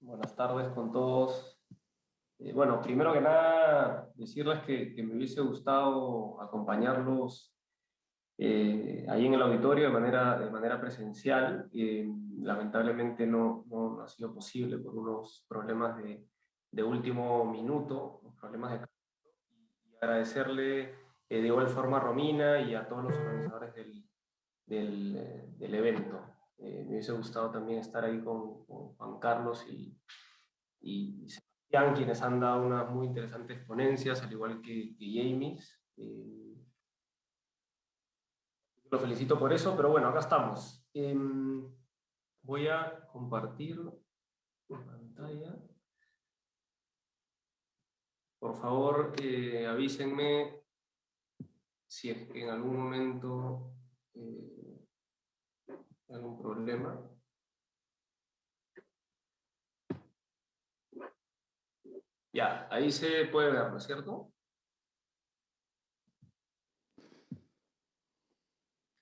Buenas tardes con todos. Bueno, primero que nada, decirles que me hubiese gustado acompañarlos ahí en el auditorio de manera presencial. Lamentablemente no ha sido posible por unos problemas de último minuto, unos problemas de... Y agradecerle de igual forma a Romina y a todos los organizadores del evento. Me hubiese gustado también estar ahí con Juan Carlos y Sebastián, quienes han dado unas muy interesantes ponencias, al igual que James. Lo felicito por eso, pero bueno, acá estamos. Voy a compartir pantalla. Por favor, avísenme si es que en algún momento hay algún problema. Ya, ahí se puede ver, ¿no es cierto?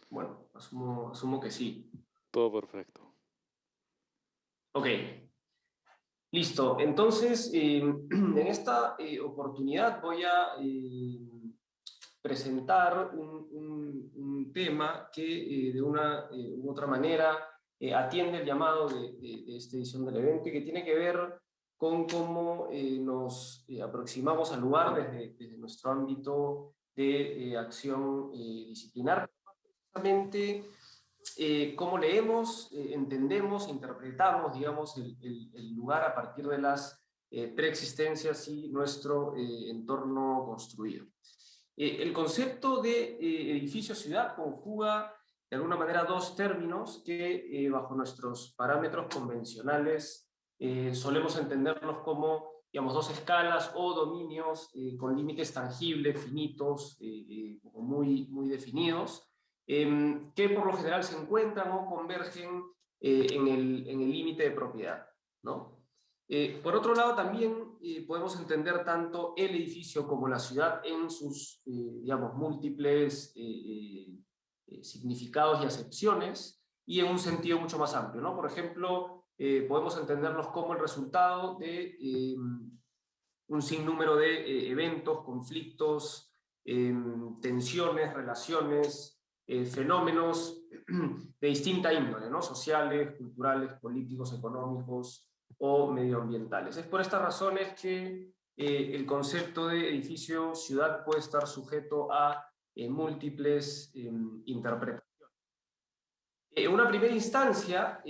Bueno, asumo que sí. Todo perfecto. Ok, listo. Entonces, en esta oportunidad voy a presentar un tema que de una u otra manera atiende el llamado de esta edición del evento y que tiene que ver con cómo nos aproximamos al lugar desde nuestro ámbito de acción disciplinar. Precisamente cómo leemos, entendemos, interpretamos, digamos, el lugar a partir de las preexistencias y nuestro entorno construido. El concepto de edificio-ciudad conjuga de alguna manera dos términos que bajo nuestros parámetros convencionales solemos entenderlos como, digamos, dos escalas o dominios con límites tangibles, finitos, como muy definidos, que por lo general se encuentran o convergen en el límite de propiedad, ¿no? Por otro lado, también podemos entender tanto el edificio como la ciudad en sus, digamos, múltiples significados y acepciones, y en un sentido mucho más amplio, ¿no? Por ejemplo, podemos entenderlos como el resultado de un sinnúmero de eventos, conflictos, tensiones, relaciones, fenómenos de distinta índole, ¿no? Sociales, culturales, políticos, económicos o medioambientales. Es por estas razones que el concepto de edificio-ciudad puede estar sujeto a múltiples interpretaciones. En una primera instancia,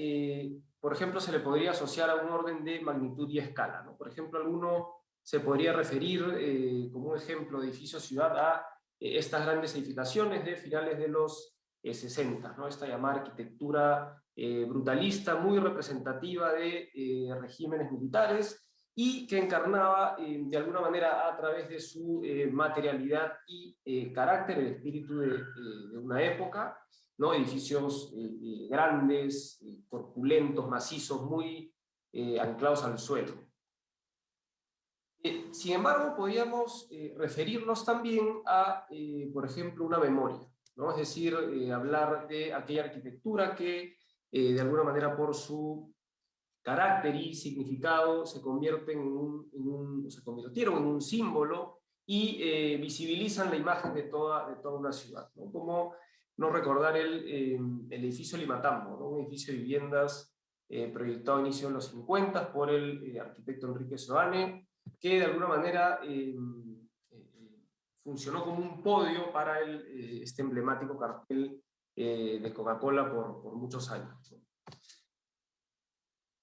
por ejemplo, se le podría asociar a un orden de magnitud y escala, ¿no? Por ejemplo, alguno se podría referir como un ejemplo de edificio-ciudad a estas grandes edificaciones de finales de los 60, ¿no? Esta llamada arquitectura brutalista, muy representativa de regímenes militares y que encarnaba de alguna manera a través de su materialidad y carácter el espíritu de una época, ¿no? Edificios grandes, corpulentos, macizos, muy anclados al suelo. Sin embargo, podríamos referirnos también a, por ejemplo, una memoria, ¿no? Es decir, hablar de aquella arquitectura que, de alguna manera, por su carácter y significado, se se convirtieron en un símbolo y visibilizan la imagen de toda una ciudad, ¿no? Como no recordar el edificio Limatambo, ¿no? Un edificio de viviendas proyectado a inicio de los 50 por el arquitecto Enrique Soane, que de alguna manera funcionó como un podio para este emblemático cartel de Coca-Cola por muchos años, ¿no?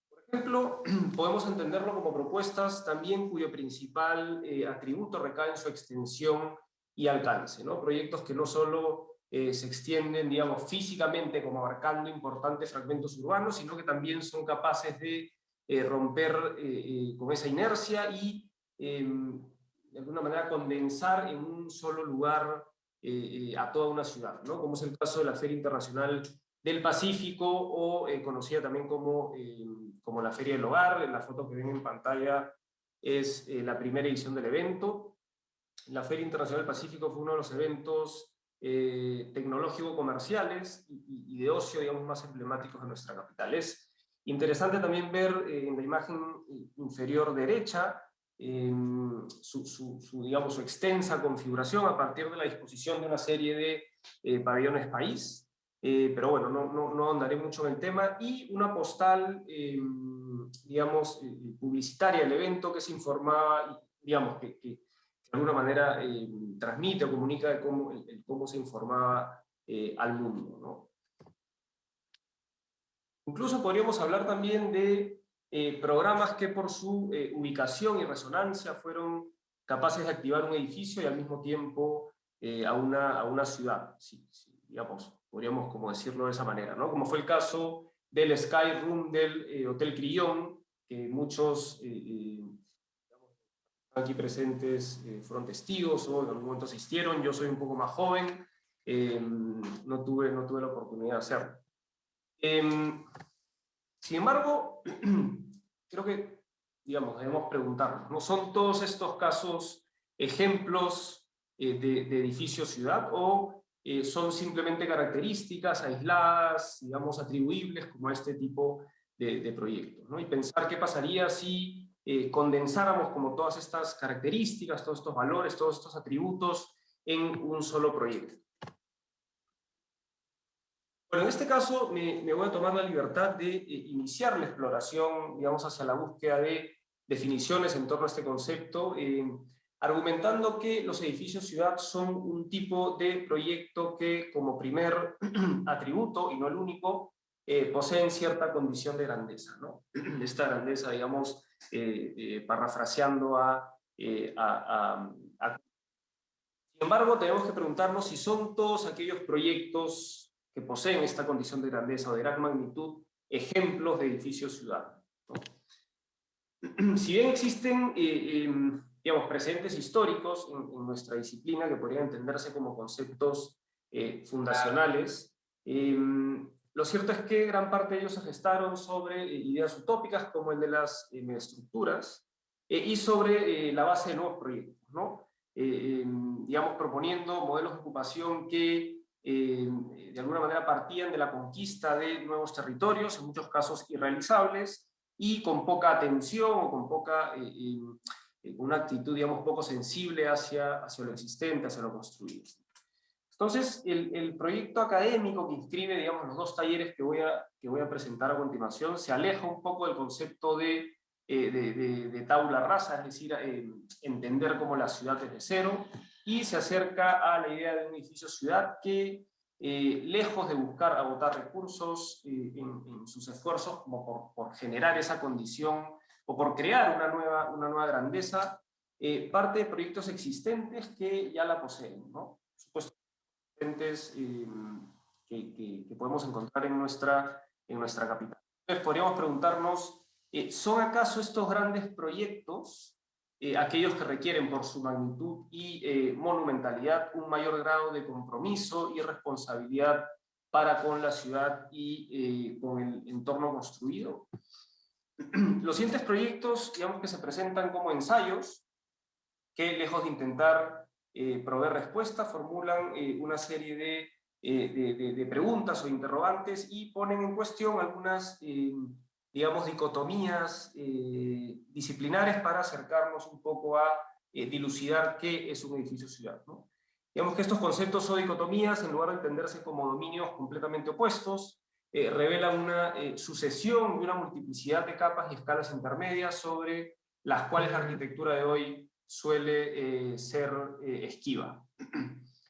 Por ejemplo, podemos entenderlo como propuestas también cuyo principal atributo recae en su extensión y alcance, ¿no? Proyectos que no solo se extienden, digamos, físicamente como abarcando importantes fragmentos urbanos, sino que también son capaces de romper con esa inercia y de alguna manera condensar en un solo lugar a toda una ciudad, ¿no? Como es el caso de la Feria Internacional del Pacífico o conocida también como la Feria del Hogar. La foto que ven en pantalla es la primera edición del evento. La Feria Internacional del Pacífico fue uno de los eventos tecnológico-comerciales y de ocio, digamos, más emblemáticos de nuestra capital. Es Interesante también ver en la imagen inferior derecha digamos, su extensa configuración a partir de la disposición de una serie de pabellones país. Pero bueno, no ahondaré mucho en el tema. Y una postal, digamos, publicitaria del evento que se informaba, digamos, que de alguna manera transmite o comunica de cómo se informaba al mundo, ¿no? Incluso podríamos hablar también de programas que por su ubicación y resonancia fueron capaces de activar un edificio y al mismo tiempo a una ciudad, digamos, podríamos como decirlo de esa manera, ¿no? Como fue el caso del Sky Room del Hotel Crillon, que muchos aquí presentes fueron testigos o en algún momento asistieron. Yo soy un poco más joven, no tuve la oportunidad de hacerlo. Sin embargo, creo que, digamos, debemos preguntarnos, ¿no? ¿Son todos estos casos ejemplos de edificio-ciudad o son simplemente características aisladas, digamos, atribuibles como a este tipo de proyectos, ¿no? Y pensar qué pasaría si condensáramos como todas estas características, todos estos valores, todos estos atributos en un solo proyecto. Bueno, en este caso me voy a tomar la libertad de iniciar la exploración, digamos, hacia la búsqueda de definiciones en torno a este concepto, argumentando que los edificios ciudad son un tipo de proyecto que, como primer atributo, y no el único, poseen cierta condición de grandeza, ¿no? Esta grandeza, digamos, parafraseando Sin embargo, tenemos que preguntarnos si son todos aquellos proyectos que poseen esta condición de grandeza o de gran magnitud ejemplos de edificios ciudadanos, ¿no? Si bien existen, digamos, precedentes históricos en nuestra disciplina que podrían entenderse como conceptos fundacionales, lo cierto es que gran parte de ellos se gestaron sobre ideas utópicas como el de las megaestructuras y sobre la base de nuevos proyectos, ¿no? Digamos, proponiendo modelos de ocupación que de alguna manera partían de la conquista de nuevos territorios, en muchos casos irrealizables, y con poca atención o con una actitud, digamos, poco sensible hacia lo existente, hacia lo construido. Entonces, el proyecto académico que inscribe, digamos, los dos talleres que voy a presentar a continuación se aleja un poco del concepto de tabula rasa, es decir, entender como la ciudad desde cero, y se acerca a la idea de un edificio-ciudad que, lejos de buscar agotar recursos en sus esfuerzos como por generar esa condición o por crear una nueva grandeza, parte de proyectos existentes que ya la poseen, ¿no? Por supuesto, que podemos encontrar en nuestra capital. Entonces, podríamos preguntarnos, ¿son acaso estos grandes proyectos aquellos que requieren por su magnitud y monumentalidad un mayor grado de compromiso y responsabilidad para con la ciudad y con el entorno construido? Los siguientes proyectos, digamos, que se presentan como ensayos, que lejos de intentar proveer respuesta, formulan una serie de preguntas o interrogantes y ponen en cuestión algunas, digamos, dicotomías disciplinares para acercarnos un poco a dilucidar qué es un edificio-ciudad, ¿no? Digamos que estos conceptos o dicotomías, en lugar de entenderse como dominios completamente opuestos, revelan una sucesión y una multiplicidad de capas y escalas intermedias sobre las cuales la arquitectura de hoy suele ser esquiva.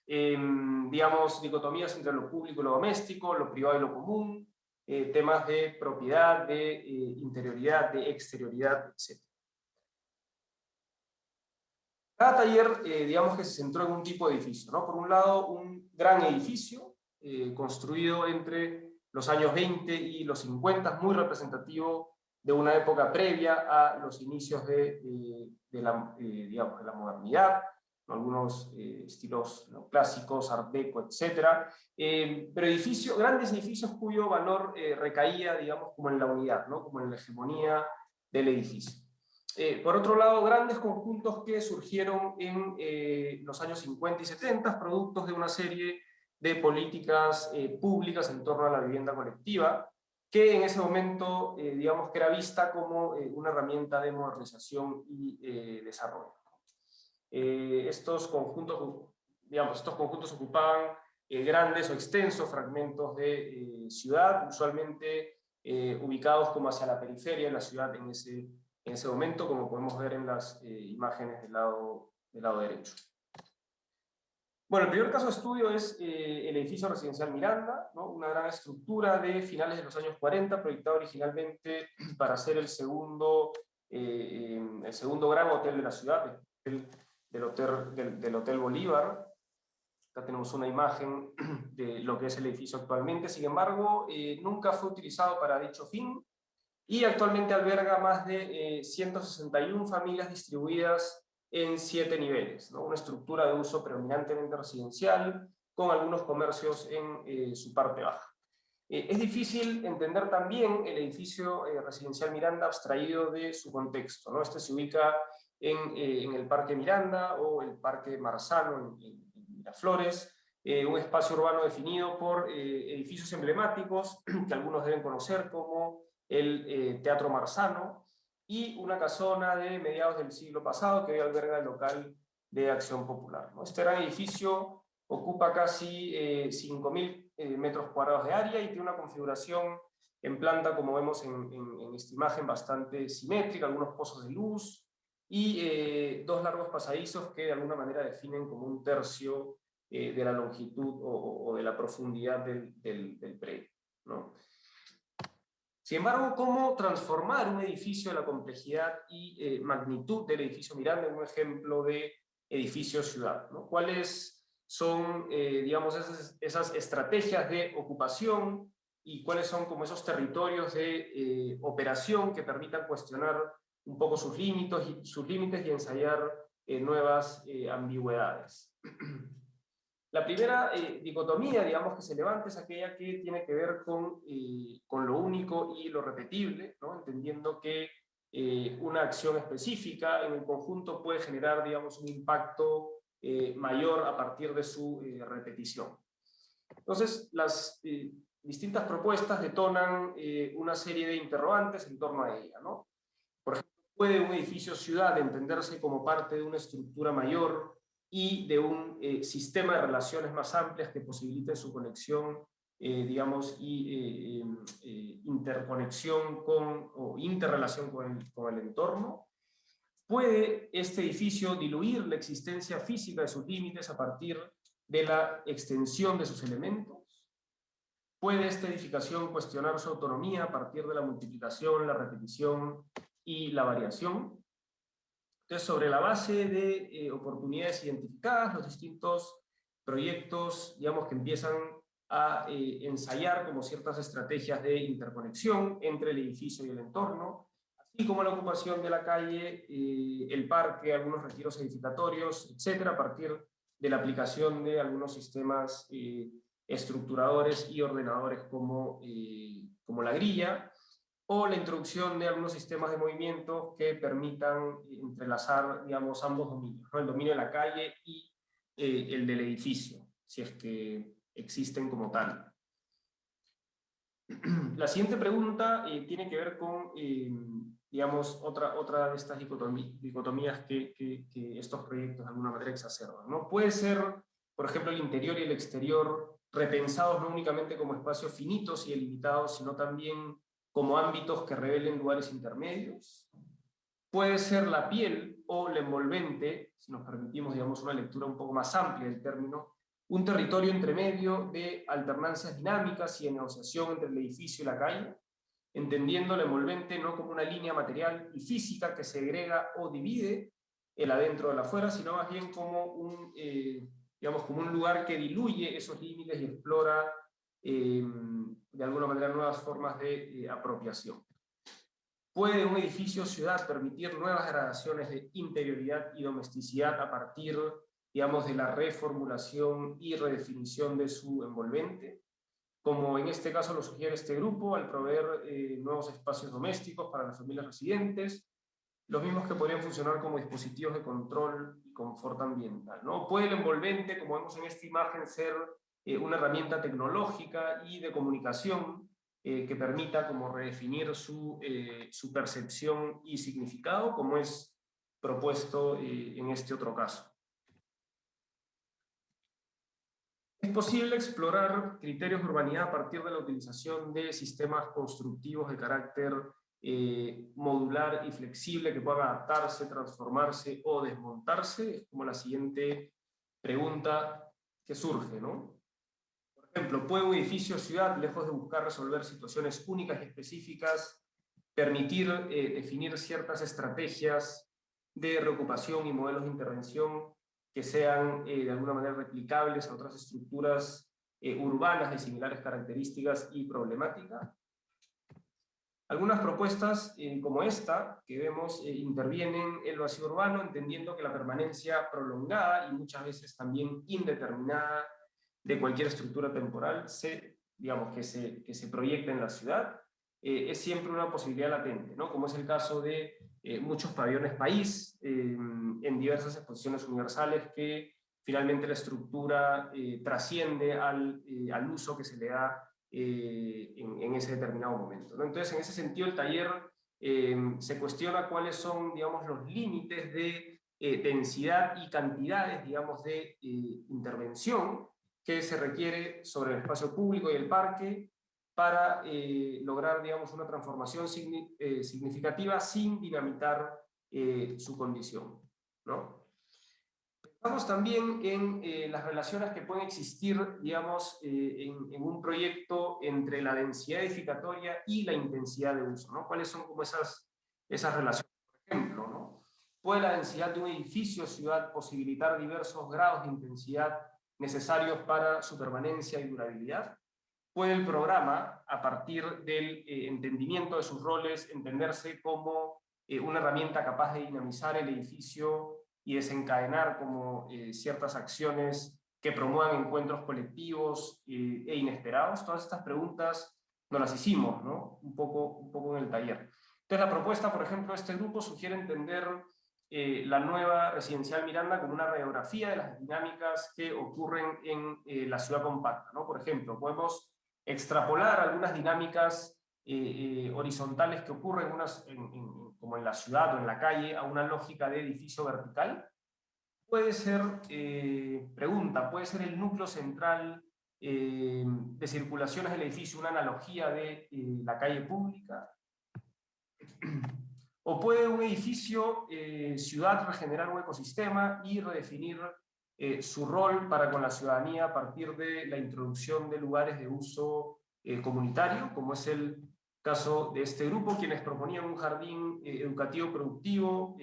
Digamos, dicotomías entre lo público y lo doméstico, lo privado y lo común, temas de propiedad, de interioridad, de exterioridad, etc. Cada taller, digamos que se centró en un tipo de edificio, ¿no? Por un lado, un gran edificio construido entre los años 20 y los 50, muy representativo de una época previa a los inicios digamos, de la modernidad, ¿no? Algunos estilos, ¿no?, clásicos, art deco, etc. Pero grandes edificios cuyo valor recaía, digamos, como en la unidad, ¿no?, como en la hegemonía del edificio. Por otro lado, grandes conjuntos que surgieron en los años 50 y 70, productos de una serie de políticas públicas en torno a la vivienda colectiva, que en ese momento, digamos que era vista como una herramienta de modernización y desarrollo. Estos conjuntos ocupaban grandes o extensos fragmentos de ciudad, usualmente ubicados como hacia la periferia de la ciudad en ese momento, como podemos ver en las imágenes del lado derecho. Bueno, el primer caso de estudio es el edificio residencial Miranda, ¿no? Una gran estructura de finales de los años 40, proyectado originalmente para ser el segundo gran hotel de la ciudad, del Hotel Bolívar. Acá tenemos una imagen de lo que es el edificio actualmente. Sin embargo, nunca fue utilizado para dicho fin y actualmente alberga más de 161 familias distribuidas en 7 niveles, ¿no? Una estructura de uso predominantemente residencial, con algunos comercios en su parte baja. Es difícil entender también el edificio residencial Miranda abstraído de su contexto, ¿no? Este se ubica en el Parque Miranda o el Parque Marzano en Miraflores, un espacio urbano definido por edificios emblemáticos que algunos deben conocer, como el Teatro Marzano, y una casona de mediados del siglo pasado que hoy alberga el local de Acción Popular, ¿no? Este gran edificio ocupa casi 5.000 metros cuadrados de área y tiene una configuración en planta, como vemos en esta imagen, bastante simétrica, algunos pozos de luz y 2 largos pasadizos que de alguna manera definen como un tercio de la longitud o de la profundidad del predio, ¿no? Sin embargo, ¿cómo transformar un edificio de la complejidad y magnitud del edificio Miranda en un ejemplo de edificio-ciudad, ¿no? ¿Cuáles son, digamos, esas estrategias de ocupación y cuáles son como esos territorios de operación que permitan cuestionar un poco sus límites y ensayar nuevas ambigüedades? La primera dicotomía, digamos, que se levanta es aquella que tiene que ver con lo único y lo repetible, ¿no? Entendiendo que una acción específica en el conjunto puede generar, digamos, un impacto mayor a partir de su repetición. Entonces, las distintas propuestas detonan una serie de interrogantes en torno a ella, ¿no? Por ejemplo, ¿puede un edificio ciudad entenderse como parte de una estructura mayor y de un sistema de relaciones más amplias que posibiliten su conexión, digamos, y interconexión o interrelación con el entorno? ¿Puede este edificio diluir la existencia física de sus límites a partir de la extensión de sus elementos? ¿Puede esta edificación cuestionar su autonomía a partir de la multiplicación, la repetición y la variación? Entonces, sobre la base de oportunidades identificadas, los distintos proyectos, digamos, que empiezan a ensayar como ciertas estrategias de interconexión entre el edificio y el entorno, así como la ocupación de la calle, el parque, algunos retiros edificatorios, etcétera, a partir de la aplicación de algunos sistemas estructuradores y ordenadores como la grilla, o la introducción de algunos sistemas de movimiento que permitan entrelazar, digamos, ambos dominios, ¿no? El dominio de la calle y el del edificio, si es que existen como tal. La siguiente pregunta tiene que ver con, digamos, otra de estas dicotomías que estos proyectos de alguna manera exacerban, ¿no? Puede ser, por ejemplo, el interior y el exterior repensados no únicamente como espacios finitos y delimitados, sino también como ámbitos que revelen lugares intermedios. Puede ser la piel o la envolvente, si nos permitimos, digamos, una lectura un poco más amplia del término, un territorio entremedio de alternancias dinámicas y de negociación entre el edificio y la calle, entendiendo la envolvente no como una línea material y física que segrega o divide el adentro del afuera, sino más bien como digamos, como un lugar que diluye esos límites y explora de alguna manera nuevas formas de apropiación. ¿Puede un edificio ciudad permitir nuevas gradaciones de interioridad y domesticidad a partir, digamos, de la reformulación y redefinición de su envolvente? Como en este caso lo sugiere este grupo, al proveer nuevos espacios domésticos para las familias residentes, los mismos que podrían funcionar como dispositivos de control y confort ambiental, ¿no? Puede el envolvente, como vemos en esta imagen, ser una herramienta tecnológica y de comunicación que permita como redefinir su percepción y significado, como es propuesto en este otro caso. Es posible explorar criterios de urbanidad a partir de la utilización de sistemas constructivos de carácter modular y flexible que puedan adaptarse, transformarse o desmontarse. Es como la siguiente pregunta que surge, ¿no? Por ejemplo, ¿puede un edificio ciudad, lejos de buscar resolver situaciones únicas y específicas, permitir definir ciertas estrategias de reocupación y modelos de intervención que sean de alguna manera replicables a otras estructuras urbanas de similares características y problemática? Algunas propuestas como esta que vemos intervienen el vacío urbano, entendiendo que la permanencia prolongada y muchas veces también indeterminada de cualquier estructura temporal digamos, que se proyecta en la ciudad, es siempre una posibilidad latente, ¿no? Como es el caso de muchos pabellones país en diversas exposiciones universales que finalmente la estructura trasciende al uso que se le da en ese determinado momento, ¿no? Entonces, en ese sentido, el taller se cuestiona cuáles son, digamos, los límites de densidad y cantidades, digamos, de intervención que se requiere sobre el espacio público y el parque para lograr, digamos, una transformación significativa sin dinamitar su condición, ¿no? Pensamos también en las relaciones que pueden existir, digamos, en un proyecto entre la densidad edificatoria y la intensidad de uso, ¿no? ¿Cuáles son como esas relaciones? Por ejemplo, ¿no? ¿Puede la densidad de un edificio o ciudad posibilitar diversos grados de intensidad necesarios para su permanencia y durabilidad? ¿Puede el programa, a partir del entendimiento de sus roles, entenderse como una herramienta capaz de dinamizar el edificio y desencadenar como ciertas acciones que promuevan encuentros colectivos e inesperados? Todas estas preguntas nos las hicimos, ¿no? Un poco en el taller. Entonces la propuesta, por ejemplo, de este grupo sugiere entender la nueva residencial Miranda como una radiografía de las dinámicas que ocurren en la ciudad compacta, ¿no? Por ejemplo, podemos extrapolar algunas dinámicas horizontales que ocurren como en la ciudad o en la calle a una lógica de edificio vertical. Puede ser, puede ser el núcleo central de circulaciones del edificio una analogía de la calle pública. O puede un edificio, ciudad, regenerar un ecosistema y redefinir su rol para con la ciudadanía a partir de la introducción de lugares de uso comunitario, como es el caso de este grupo, quienes proponían un jardín educativo productivo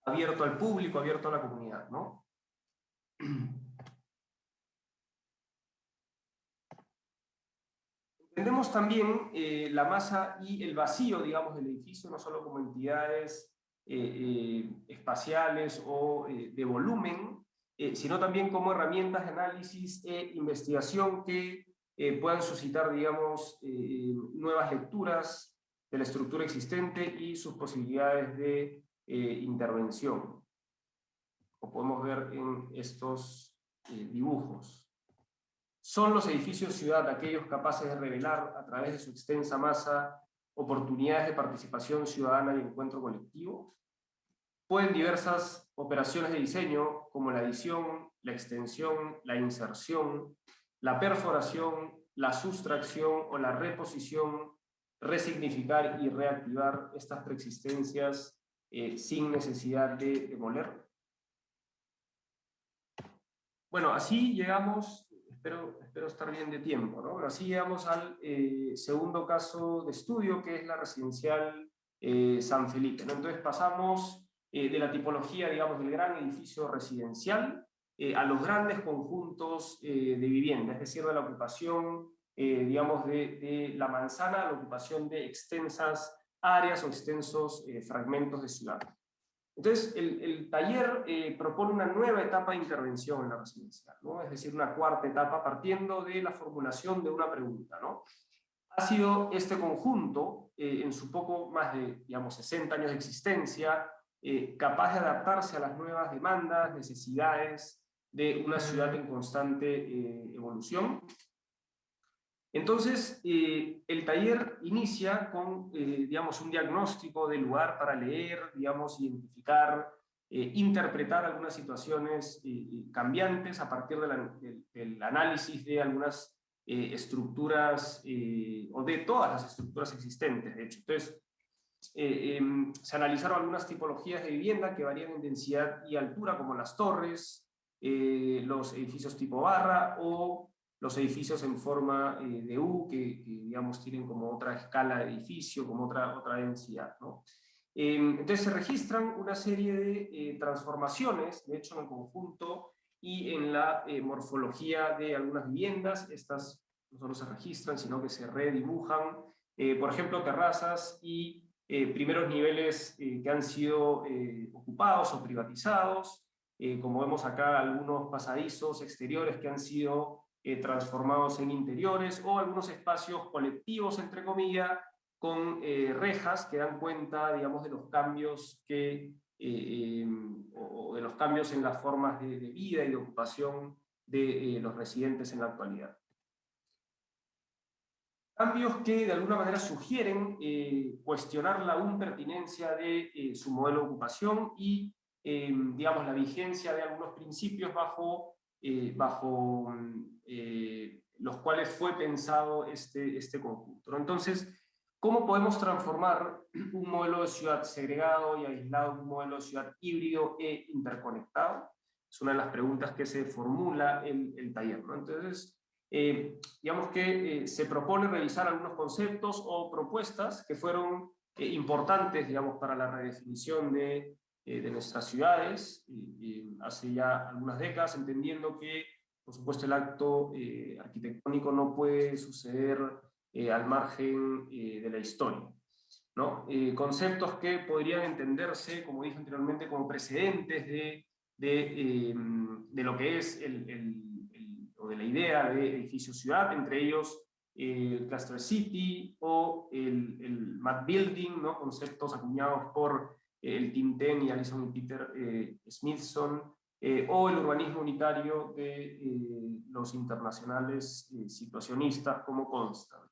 abierto al público, abierto a la comunidad, ¿no? Entendemos también la masa y el vacío, digamos, del edificio, no solo como entidades espaciales o de volumen, sino también como herramientas de análisis e investigación que puedan suscitar, digamos, nuevas lecturas de la estructura existente y sus posibilidades de intervención, como podemos ver en estos dibujos. ¿Son los edificios ciudad aquellos capaces de revelar a través de su extensa masa oportunidades de participación ciudadana y encuentro colectivo? ¿Pueden diversas operaciones de diseño, como la adición, la extensión, la inserción, la perforación, la sustracción o la reposición, resignificar y reactivar estas preexistencias sin necesidad de demoler? Bueno, así llegamos. Espero estar bien de tiempo, ¿no? Pero así llegamos al segundo caso de estudio, que es la residencial San Felipe, ¿no? Entonces pasamos de la tipología, digamos, del gran edificio residencial a los grandes conjuntos de vivienda, es decir, de la ocupación, digamos, de la manzana, a la ocupación de extensas áreas o extensos fragmentos de ciudad. Entonces, el taller propone una nueva etapa de intervención en la residencial, ¿no? Es decir, una cuarta etapa partiendo de la formulación de una pregunta, ¿no? ¿Ha sido este conjunto, en su poco más de, digamos, 60 años de existencia, capaz de adaptarse a las nuevas demandas, necesidades de una ciudad en constante evolución? Entonces, el taller inicia con, digamos, un diagnóstico del lugar para leer, digamos, identificar, interpretar algunas situaciones cambiantes a partir del análisis de algunas estructuras, o de todas las estructuras existentes, de hecho. Entonces, se analizaron algunas tipologías de vivienda que varían en densidad y altura, como las torres, los edificios tipo barra o los edificios en forma de U, que, digamos tienen como otra escala de edificio, como otra densidad, ¿no? Entonces se registran una serie de transformaciones, de hecho en el conjunto y en la morfología de algunas viviendas. Estas no solo se registran, sino que se redibujan, por ejemplo, terrazas y primeros niveles que han sido ocupados o privatizados, como vemos acá, algunos pasadizos exteriores que han sido transformados en interiores, o algunos espacios colectivos, entre comillas, con rejas que dan cuenta, digamos, de los cambios o de los cambios en las formas de vida y de ocupación de los residentes en la actualidad. Cambios que de alguna manera sugieren cuestionar la aún pertinencia de su modelo de ocupación y, digamos, la vigencia de algunos principios bajo los cuales fue pensado este conjunto, ¿no? Entonces, ¿cómo podemos transformar un modelo de ciudad segregado y aislado en un modelo de ciudad híbrido e interconectado? Es una de las preguntas que se formula el taller, ¿no? Entonces, digamos que se propone revisar algunos conceptos o propuestas que fueron importantes, digamos, para la redefinición de nuestras ciudades hace ya algunas décadas, entendiendo que, por supuesto, el acto arquitectónico no puede suceder al margen de la historia, ¿no? Conceptos que podrían entenderse, como dije anteriormente, como precedentes de lo que es o de la idea de edificio-ciudad, entre ellos el Cluster City o el Map Building, ¿no? Conceptos acuñados por el Tim Ten y Alison y Peter Smithson, o el urbanismo unitario de los internacionales situacionistas como Constant.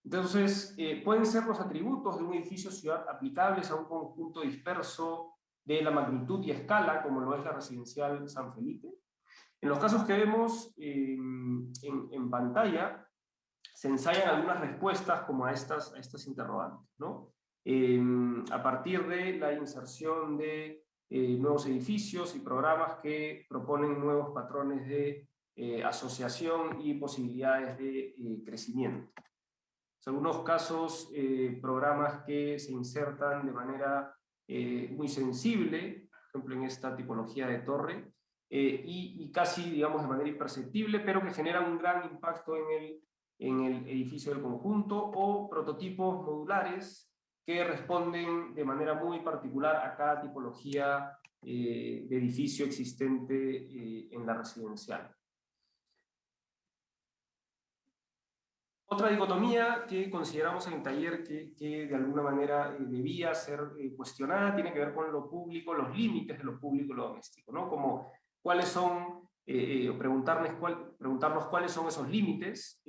Entonces, pueden ser los atributos de un edificio-ciudad aplicables a un conjunto disperso de la magnitud y escala, como lo es la residencial San Felipe. En los casos que vemos en pantalla, se ensayan algunas respuestas como a estas interrogantes, ¿no? A partir de la inserción de nuevos edificios y programas que proponen nuevos patrones de asociación y posibilidades de crecimiento. En algunos casos, programas que se insertan de manera muy sensible, por ejemplo en esta tipología de torre, y casi, digamos, de manera imperceptible, pero que generan un gran impacto en el edificio del conjunto, o prototipos modulares que responden de manera muy particular a cada tipología de edificio existente en la residencial. Otra dicotomía que consideramos en el taller que de alguna manera debía ser cuestionada tiene que ver con lo público, los límites de lo público y lo doméstico, ¿no? Como cuáles son, preguntarnos cuáles son esos límites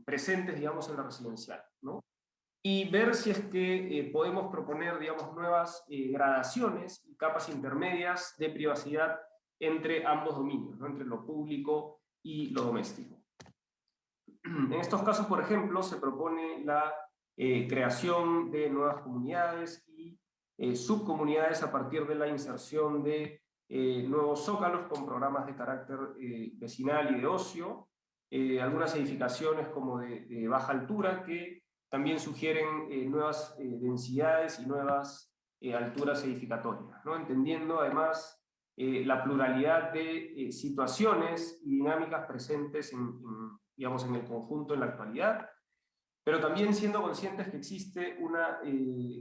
presentes, digamos, en la residencial, ¿no? Y ver si es que podemos proponer, digamos, nuevas gradaciones y capas intermedias de privacidad entre ambos dominios, ¿no? Entre lo público y lo doméstico. En estos casos, por ejemplo, se propone la creación de nuevas comunidades y subcomunidades a partir de la inserción de nuevos zócalos con programas de carácter vecinal y de ocio, algunas edificaciones como de baja altura que también sugieren nuevas densidades y nuevas alturas edificatorias, ¿no? Entendiendo además la pluralidad de situaciones y dinámicas presentes digamos, en el conjunto en la actualidad, pero también siendo conscientes que existe una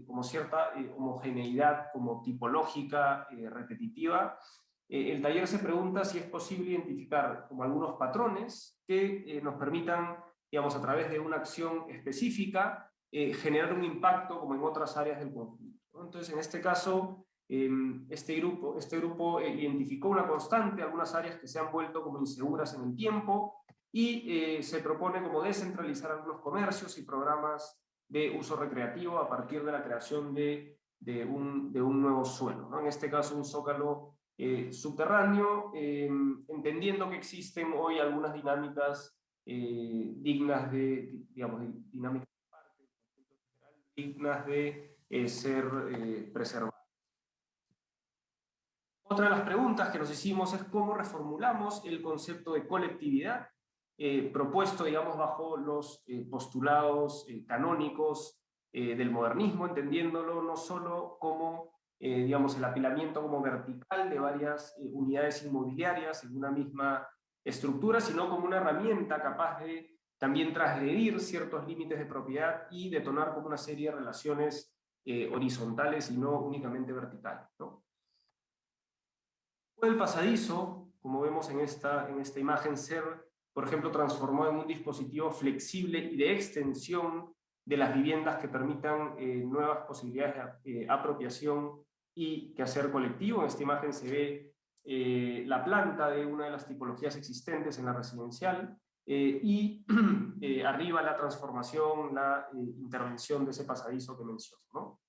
como cierta homogeneidad como tipológica repetitiva. El taller se pregunta si es posible identificar como algunos patrones que nos permitan, digamos, a través de una acción específica, generar un impacto como en otras áreas del conjunto, ¿no? Entonces, en este caso, este grupo identificó una constante, algunas áreas que se han vuelto como inseguras en el tiempo, y se propone como descentralizar algunos comercios y programas de uso recreativo a partir de la creación de un nuevo suelo, ¿no? En este caso un zócalo subterráneo, entendiendo que existen hoy algunas dinámicas dignas de, digamos, dinámicas dignas de ser preservadas. Otra de las preguntas que nos hicimos es cómo reformulamos el concepto de colectividad, propuesto, digamos, bajo los postulados canónicos del modernismo, entendiéndolo no solo como, digamos, el apilamiento como vertical de varias unidades inmobiliarias en una misma estructura, sino como una herramienta capaz de también transgredir ciertos límites de propiedad y detonar como una serie de relaciones horizontales y no únicamente verticales, ¿no? Puede el pasadizo, como vemos en esta imagen, ser, por ejemplo, transformado en un dispositivo flexible y de extensión de las viviendas que permitan nuevas posibilidades de apropiación y quehacer colectivo. En esta imagen se ve la planta de una de las tipologías existentes en la residencial y arriba la transformación, la intervención de ese pasadizo que menciono, ¿no?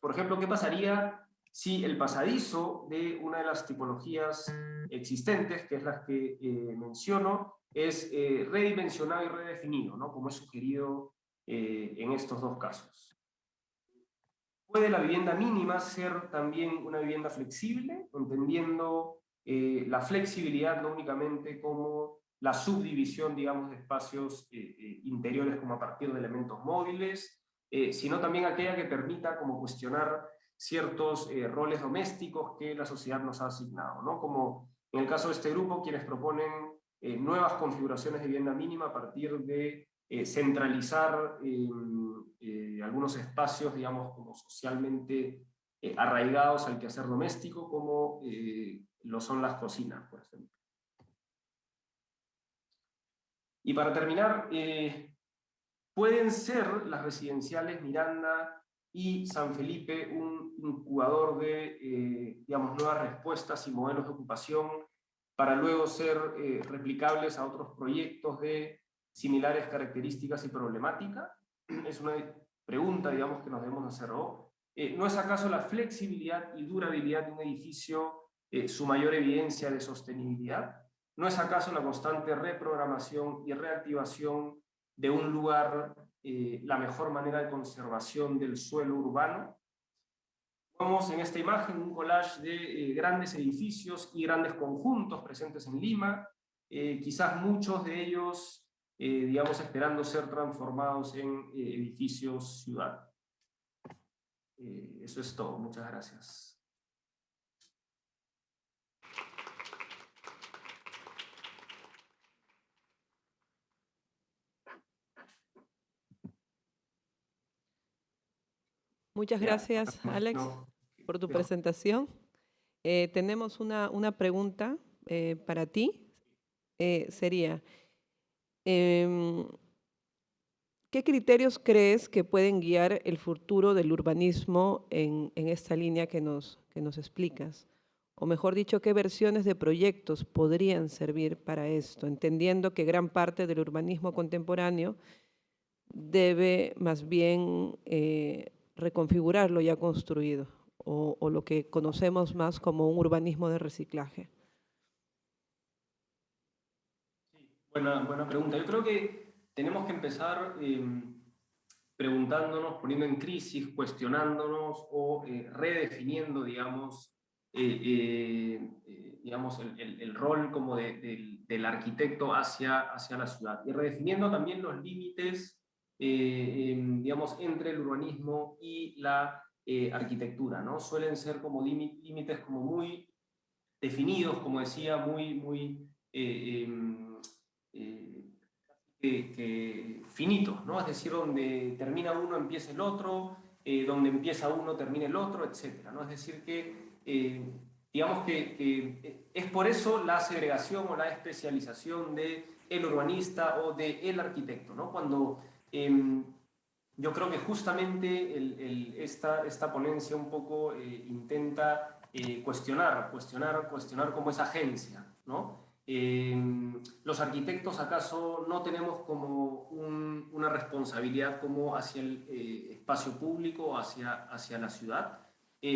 Por ejemplo, ¿qué pasaría si el pasadizo de una de las tipologías existentes, que es las que menciono, es redimensionado y redefinido, ¿no? Como es sugerido en estos dos casos? ¿Puede la vivienda mínima ser también una vivienda flexible, entendiendo la flexibilidad no únicamente como la subdivisión, digamos, de espacios interiores como a partir de elementos móviles, sino también aquella que permita como cuestionar ciertos roles domésticos que la sociedad nos ha asignado, ¿no? Como en el caso de este grupo, quienes proponen nuevas configuraciones de vivienda mínima a partir de centralizar algunos espacios, digamos, como socialmente arraigados al quehacer doméstico, como lo son las cocinas, por ejemplo. Y para terminar, ¿pueden ser las residenciales Miranda y San Felipe un incubador de, digamos, nuevas respuestas y modelos de ocupación para luego ser replicables a otros proyectos de similares características y problemática? Es una pregunta, digamos, que nos debemos hacer, ¿no? ¿No es acaso la flexibilidad y durabilidad de un edificio su mayor evidencia de sostenibilidad? ¿No es acaso la constante reprogramación y reactivación de un lugar la mejor manera de conservación del suelo urbano? Vemos en esta imagen un collage de grandes edificios y grandes conjuntos presentes en Lima, quizás muchos de ellos, digamos, esperando ser transformados en edificios ciudad. Eso es todo. Muchas gracias. Muchas gracias, Alex, por tu presentación. Tenemos una pregunta para ti. Sería, ¿qué criterios crees que pueden guiar el futuro del urbanismo en esta línea que nos explicas? O mejor dicho, ¿qué versiones de proyectos podrían servir para esto? Entendiendo que gran parte del urbanismo contemporáneo debe más bien reconfigurar lo ya construido o lo que conocemos más como un urbanismo de reciclaje. Sí, buena pregunta. Yo creo que tenemos que empezar preguntándonos, poniendo en crisis, cuestionándonos o redefiniendo, digamos, digamos el rol como del arquitecto hacia la ciudad y redefiniendo también los límites, digamos, entre el urbanismo y la arquitectura, ¿no? Suelen ser como límites como muy definidos, como decía, muy finitos, ¿no? Es decir, donde termina uno empieza el otro, donde empieza uno termina el otro, etc., ¿no? Es decir, que digamos que es por eso la segregación o la especialización del urbanista o del arquitecto, ¿no? Cuando yo creo que justamente esta ponencia un poco intenta cuestionar como esa agencia, ¿no? ¿los arquitectos acaso no tenemos como una responsabilidad como hacia el espacio público, hacia la ciudad?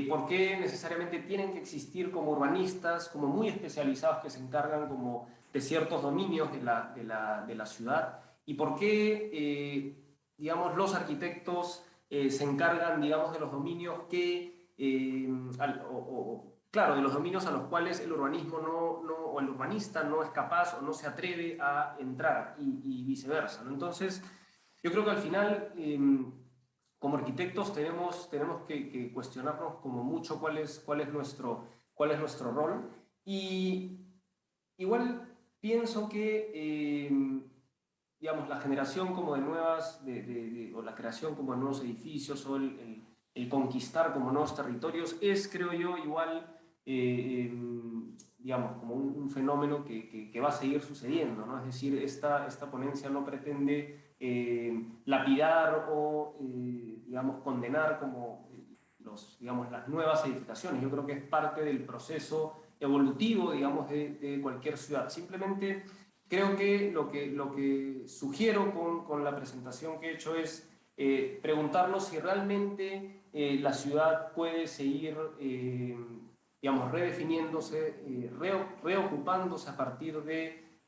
¿Por qué necesariamente tienen que existir como urbanistas, como muy especializados que se encargan como de ciertos dominios de la ciudad? ¿Y por qué, digamos, los arquitectos se encargan, digamos, de los dominios que, claro, de los dominios a los cuales el urbanismo o el urbanista no es capaz o no se atreve a entrar y viceversa, ¿no? Entonces, yo creo que al final, como arquitectos tenemos que cuestionarnos como mucho cuál es nuestro rol. Y igual pienso que, digamos, la generación como de nuevas, o la creación como de nuevos edificios, o el conquistar como nuevos territorios, es, creo yo, igual, digamos, como un fenómeno que va a seguir sucediendo, ¿no? Es decir, esta ponencia no pretende lapidar o, digamos, condenar como digamos, las nuevas edificaciones. Yo creo que es parte del proceso evolutivo, digamos, de cualquier ciudad. Simplemente creo que lo que sugiero con la presentación que he hecho es preguntarnos si realmente la ciudad puede seguir, digamos, redefiniéndose, reocupándose a partir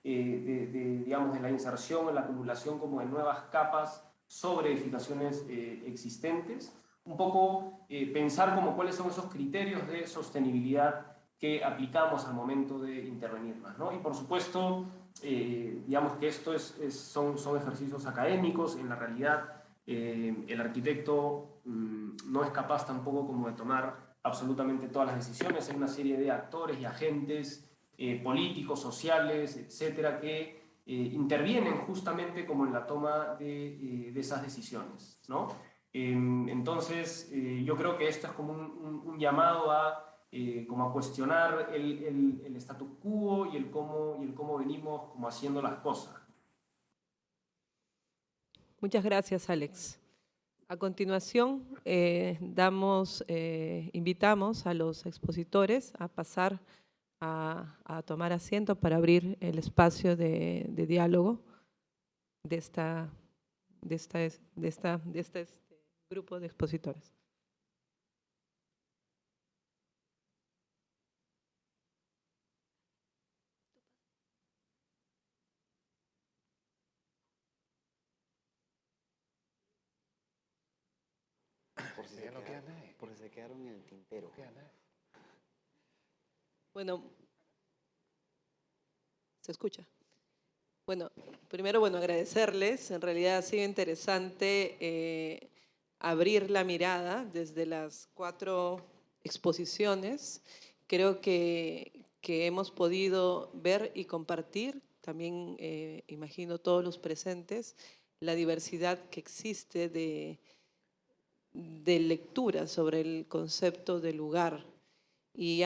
digamos, de la inserción, la acumulación como de nuevas capas sobre edificaciones existentes. Un poco pensar como cuáles son esos criterios de sostenibilidad que aplicamos al momento de intervenirlas, ¿no? Y por supuesto, digamos que esto son ejercicios académicos. En la realidad, el arquitecto no es capaz tampoco como de tomar absolutamente todas las decisiones. Hay una serie de actores y agentes políticos, sociales, etcétera, que intervienen justamente como en la toma de esas decisiones, ¿no? Entonces, yo creo que esto es como un llamado como a cuestionar el statu quo y el cómo venimos como haciendo las cosas. Muchas gracias, Alex. A continuación, invitamos a los expositores a pasar a tomar asiento para abrir el espacio de diálogo de este grupo de expositores. Porque se quedaron en el tintero. Bueno, ¿se escucha? Bueno, primero, agradecerles. En realidad ha sido interesante abrir la mirada desde las 4 exposiciones. Creo que hemos podido ver y compartir, también imagino todos los presentes, la diversidad que existe de lectura sobre el concepto de lugar. Y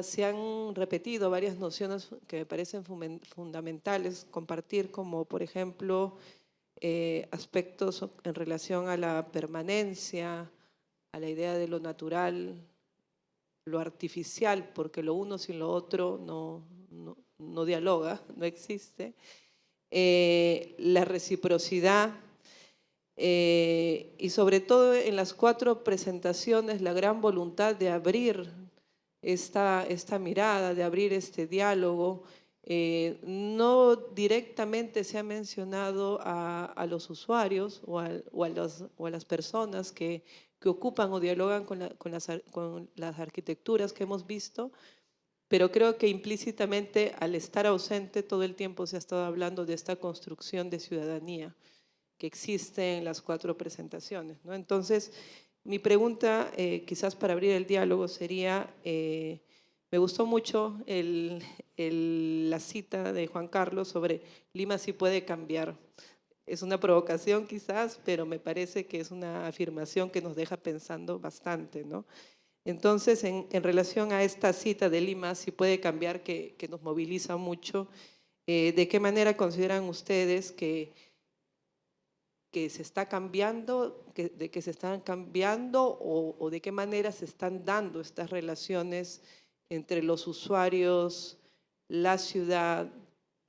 se han repetido varias nociones que me parecen fundamentales compartir, como por ejemplo aspectos en relación a la permanencia, a la idea de lo natural, lo artificial, porque lo uno sin lo otro no dialoga, no existe, la reciprocidad, y sobre todo en las 4 presentaciones la gran voluntad de abrir esta mirada, de abrir este diálogo. No directamente se ha mencionado a los usuarios o a las personas que ocupan o dialogan con las arquitecturas que hemos visto, pero creo que implícitamente al estar ausente todo el tiempo se ha estado hablando de esta construcción de ciudadanía que existe en las 4 presentaciones, ¿no? Entonces, mi pregunta, quizás para abrir el diálogo, sería, me gustó mucho la cita de Juan Carlos sobre Lima sí puede cambiar. Es una provocación quizás, pero me parece que es una afirmación que nos deja pensando bastante, ¿no? Entonces, en relación a esta cita de Lima sí puede cambiar, que nos moviliza mucho, ¿de qué manera consideran ustedes que se está cambiando, de que se están cambiando o de qué manera se están dando estas relaciones entre los usuarios la ciudad,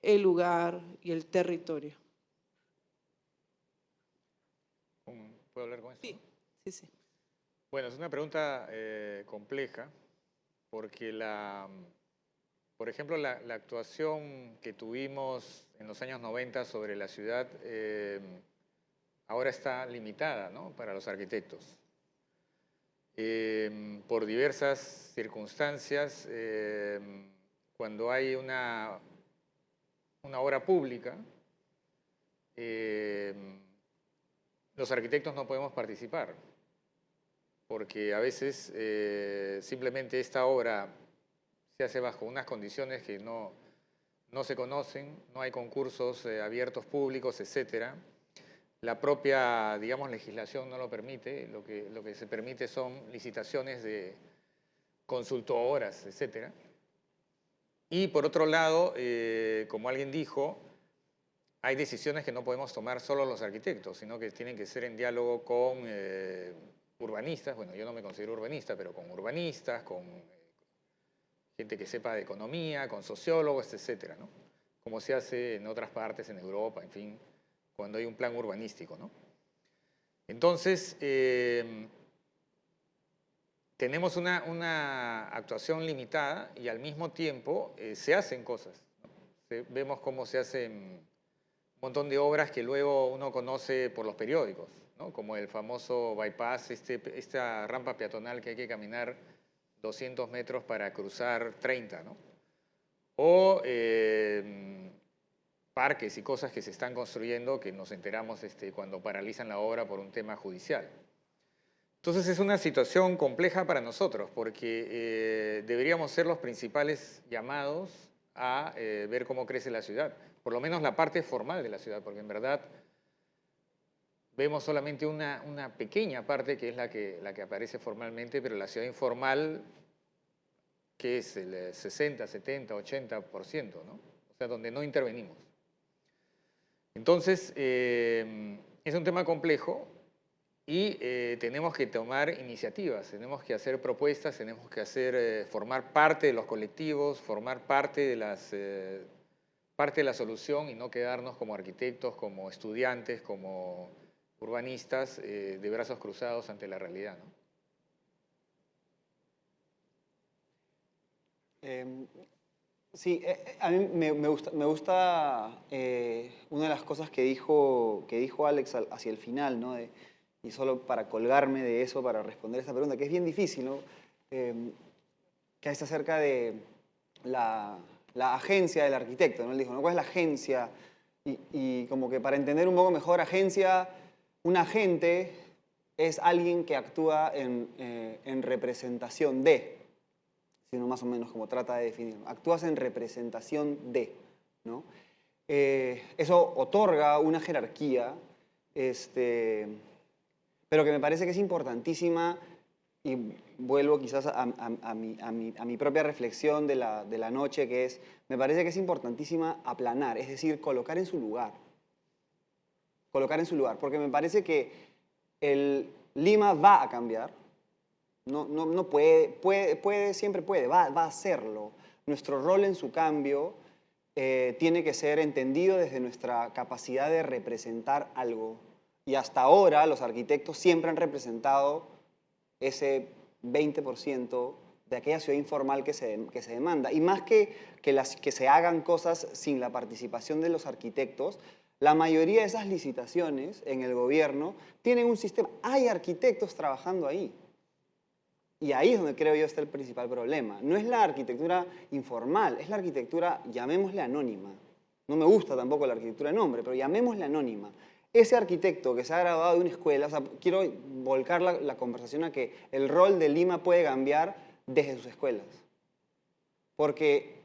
el lugar y el territorio. ¿Puedo hablar con eso? Sí, sí, sí. Bueno, es una pregunta compleja porque por ejemplo, la actuación que tuvimos en los años 90 sobre la ciudad ahora está limitada, ¿no?, para los arquitectos. Por diversas circunstancias, cuando hay una obra pública, los arquitectos no podemos participar, porque a veces simplemente esta obra se hace bajo unas condiciones que no se conocen, no hay concursos abiertos públicos, etc. La propia, digamos, legislación no lo permite, lo que se permite son licitaciones de consultoras, etc. Y por otro lado, como alguien dijo, hay decisiones que no podemos tomar solo los arquitectos, sino que tienen que ser en diálogo con urbanistas. Bueno, yo no me considero urbanista, pero con urbanistas, con gente que sepa de economía, con sociólogos, etcétera, ¿no? Como se hace en otras partes, en Europa, en fin, cuando hay un plan urbanístico, ¿no? Entonces, tenemos una actuación limitada y al mismo tiempo se hacen cosas, ¿no? Vemos cómo se hacen un montón de obras que luego uno conoce por los periódicos, ¿no? Como el famoso bypass, esta rampa peatonal que hay que caminar 200 metros para cruzar 30, ¿no? O parques y cosas que se están construyendo que nos enteramos cuando paralizan la obra por un tema judicial. Entonces es una situación compleja para nosotros porque deberíamos ser los principales llamados a ver cómo crece la ciudad, por lo menos la parte formal de la ciudad, porque en verdad vemos solamente una pequeña parte que es la que aparece formalmente, pero la ciudad informal, que es el 60, 70, 80%, ¿no? O sea, donde no intervenimos. Entonces, es un tema complejo y tenemos que tomar iniciativas, tenemos que hacer propuestas, tenemos que formar parte de los colectivos, formar parte de la solución y no quedarnos como arquitectos, como estudiantes, como urbanistas de brazos cruzados ante la realidad, ¿no? Sí, a mí me gusta una de las cosas que dijo Alex hacia el final, ¿no? Y solo para colgarme de eso, para responder esta pregunta, que es bien difícil, ¿no? Que es acerca de la agencia del arquitecto, ¿no? Él dijo, ¿no? ¿Cuál es la agencia? Y como que para entender un poco mejor, un agente es alguien que actúa en representación de, sino más o menos como trata de definirlo. Actúas en representación de, ¿no? Eso otorga una jerarquía, pero que me parece que es importantísima, y vuelvo quizás a mi propia reflexión de la noche, que es, me parece que es importantísima aplanar, es decir, colocar en su lugar. Colocar en su lugar, porque me parece que Lima va a cambiar. No puede, siempre puede, va a hacerlo. Nuestro rol en su cambio tiene que ser entendido desde nuestra capacidad de representar algo. Y hasta ahora los arquitectos siempre han representado ese 20% de aquella ciudad informal que se demanda. Y más que se hagan cosas sin la participación de los arquitectos, la mayoría de esas licitaciones en el gobierno tienen un sistema. Hay arquitectos trabajando ahí. Y ahí es donde creo yo está el principal problema. No es la arquitectura informal, es la arquitectura, llamémosle anónima. No me gusta tampoco la arquitectura de nombre, pero llamémosle anónima. Ese arquitecto que se ha graduado de una escuela, o sea, quiero volcar la conversación a que el rol de Lima puede cambiar desde sus escuelas. Porque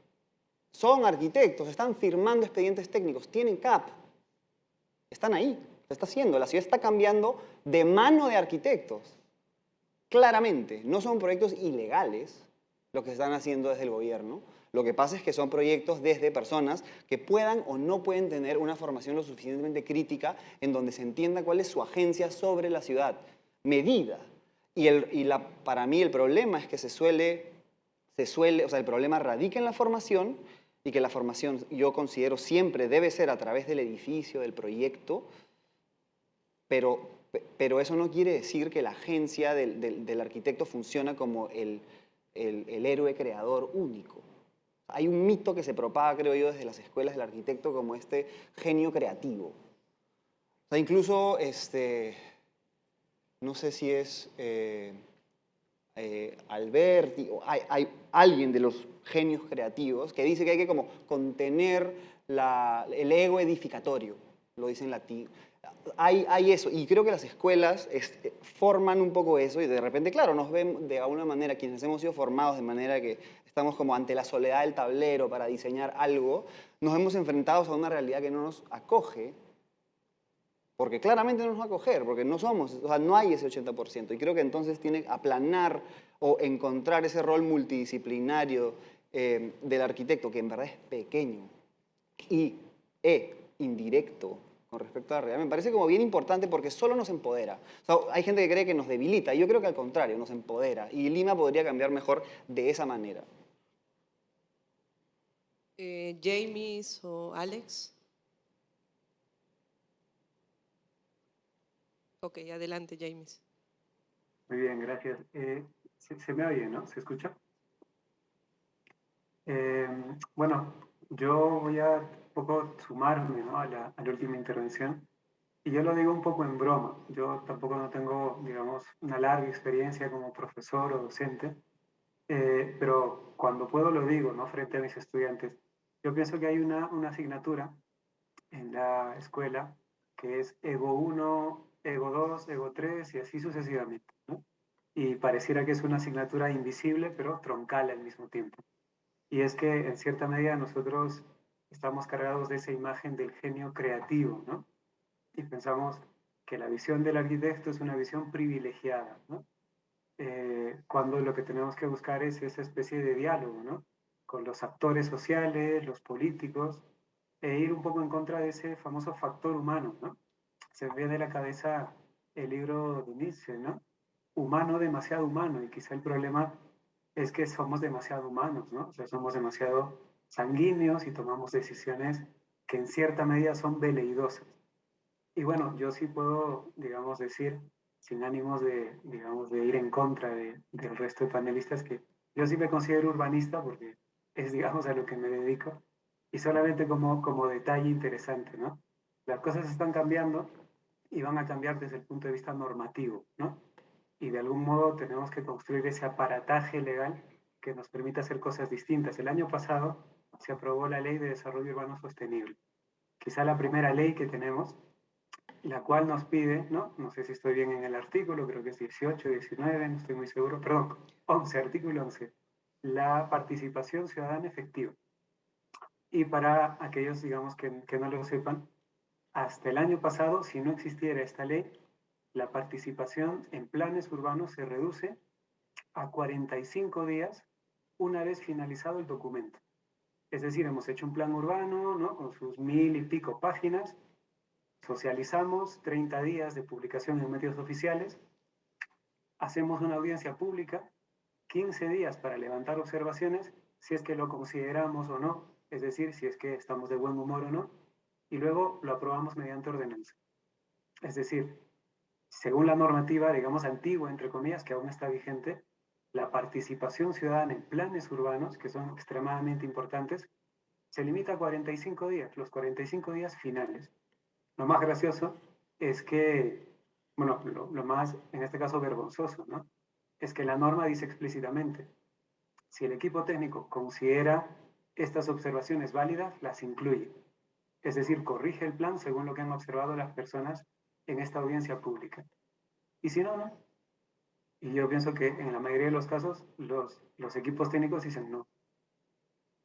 son arquitectos, están firmando expedientes técnicos, tienen CAP, están ahí, se está haciendo, la ciudad está cambiando de mano de arquitectos. Claramente, no son proyectos ilegales lo que se están haciendo desde el gobierno. Lo que pasa es que son proyectos desde personas que puedan o no pueden tener una formación lo suficientemente crítica en donde se entienda cuál es su agencia sobre la ciudad, medida. Para mí el problema es que o sea, el problema radica en la formación y que la formación, yo considero, siempre debe ser a través del edificio, del proyecto, pero eso no quiere decir que la agencia del arquitecto funciona como el héroe creador único. Hay un mito que se propaga, creo yo, desde las escuelas del arquitecto como este genio creativo. O sea, incluso, no sé si es Alberti, o hay alguien de los genios creativos que dice que hay que como contener el ego edificatorio, lo dice en latín. Hay eso, y creo que las escuelas forman un poco eso, y de repente, claro, nos ven de alguna manera, quienes hemos sido formados de manera que estamos como ante la soledad del tablero para diseñar algo, nos hemos enfrentado a una realidad que no nos acoge, porque claramente no nos va a acoger, porque no somos, o sea, no hay ese 80%, y creo que entonces tiene que aplanar o encontrar ese rol multidisciplinario del arquitecto, que en verdad es pequeño y indirecto con respecto a la realidad. Me parece como bien importante porque solo nos empodera. O sea, hay gente que cree que nos debilita, y yo creo que al contrario, nos empodera, y Lima podría cambiar mejor de esa manera. James o Alex. Ok, adelante, James. Muy bien, gracias. Se me oye, ¿no? ¿Se escucha? Bueno, yo voy a un poco sumarme, ¿no? a la última intervención. Y yo lo digo un poco en broma. Yo tampoco no tengo, digamos, una larga experiencia como profesor o docente, pero cuando puedo lo digo, ¿no? Frente a mis estudiantes. Yo pienso que hay una asignatura en la escuela que es Ego 1, Ego 2, Ego 3 y así sucesivamente, ¿no? Y pareciera que es una asignatura invisible, pero troncal al mismo tiempo. Y es que en cierta medida nosotros estamos cargados de esa imagen del genio creativo, ¿no? Y pensamos que la visión del arquitecto es una visión privilegiada, ¿no? Cuando lo que tenemos que buscar es esa especie de diálogo, ¿no? Con los actores sociales, los políticos, e ir un poco en contra de ese famoso factor humano, ¿no? Se me viene a la cabeza el libro de Nietzsche, ¿no? Humano, demasiado humano, y quizá el problema es que somos demasiado humanos, ¿no? O sea, somos demasiado sanguíneos y tomamos decisiones que en cierta medida son veleiidosas. Y bueno, yo sí puedo, digamos, decir, sin ánimos de, digamos, de ir en contra del resto de panelistas, que yo sí me considero urbanista porque es, digamos, a lo que me dedico. Y solamente como detalle interesante, ¿no? Las cosas están cambiando y van a cambiar desde el punto de vista normativo, ¿no? Y de algún modo tenemos que construir ese aparataje legal que nos permita hacer cosas distintas. El año pasado se aprobó la Ley de Desarrollo Urbano Sostenible, quizá la primera ley que tenemos, la cual nos pide, ¿no? No sé si estoy bien en el artículo, creo que es 18, 19, no estoy muy seguro, perdón, 11, artículo 11, la participación ciudadana efectiva. Y para aquellos, digamos, que no lo sepan, hasta el año pasado, si no existiera esta ley, la participación en planes urbanos se reduce a 45 días una vez finalizado el documento. Es decir, hemos hecho un plan urbano, ¿no? Con sus 1000 y pico páginas, socializamos 30 días de publicación en medios oficiales, hacemos una audiencia pública, 15 días para levantar observaciones, si es que lo consideramos o no, es decir, si es que estamos de buen humor o no, y luego lo aprobamos mediante ordenanza. Es decir, según la normativa, digamos, antigua, entre comillas, que aún está vigente, la participación ciudadana en planes urbanos, que son extremadamente importantes, se limita a 45 días, los 45 días finales. Lo más gracioso es que, bueno, lo más, en este caso, vergonzoso, ¿no? Es que la norma dice explícitamente, si el equipo técnico considera estas observaciones válidas, las incluye. Es decir, corrige el plan según lo que han observado las personas en esta audiencia pública. Y si no, no. Y yo pienso que en la mayoría de los casos los equipos técnicos dicen no.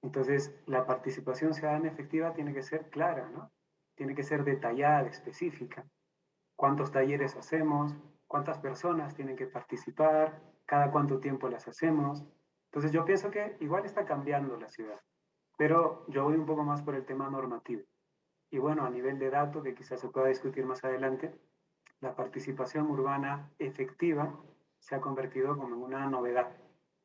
Entonces, la participación ciudadana efectiva tiene que ser clara, ¿no? Tiene que ser detallada, específica. ¿Cuántos talleres hacemos? ¿Cuántas personas tienen que participar? ¿Cada cuánto tiempo las hacemos? Entonces, yo pienso que igual está cambiando la ciudad, pero yo voy un poco más por el tema normativo. Y bueno, a nivel de datos, que quizás se pueda discutir más adelante, la participación urbana efectiva se ha convertido como en una novedad,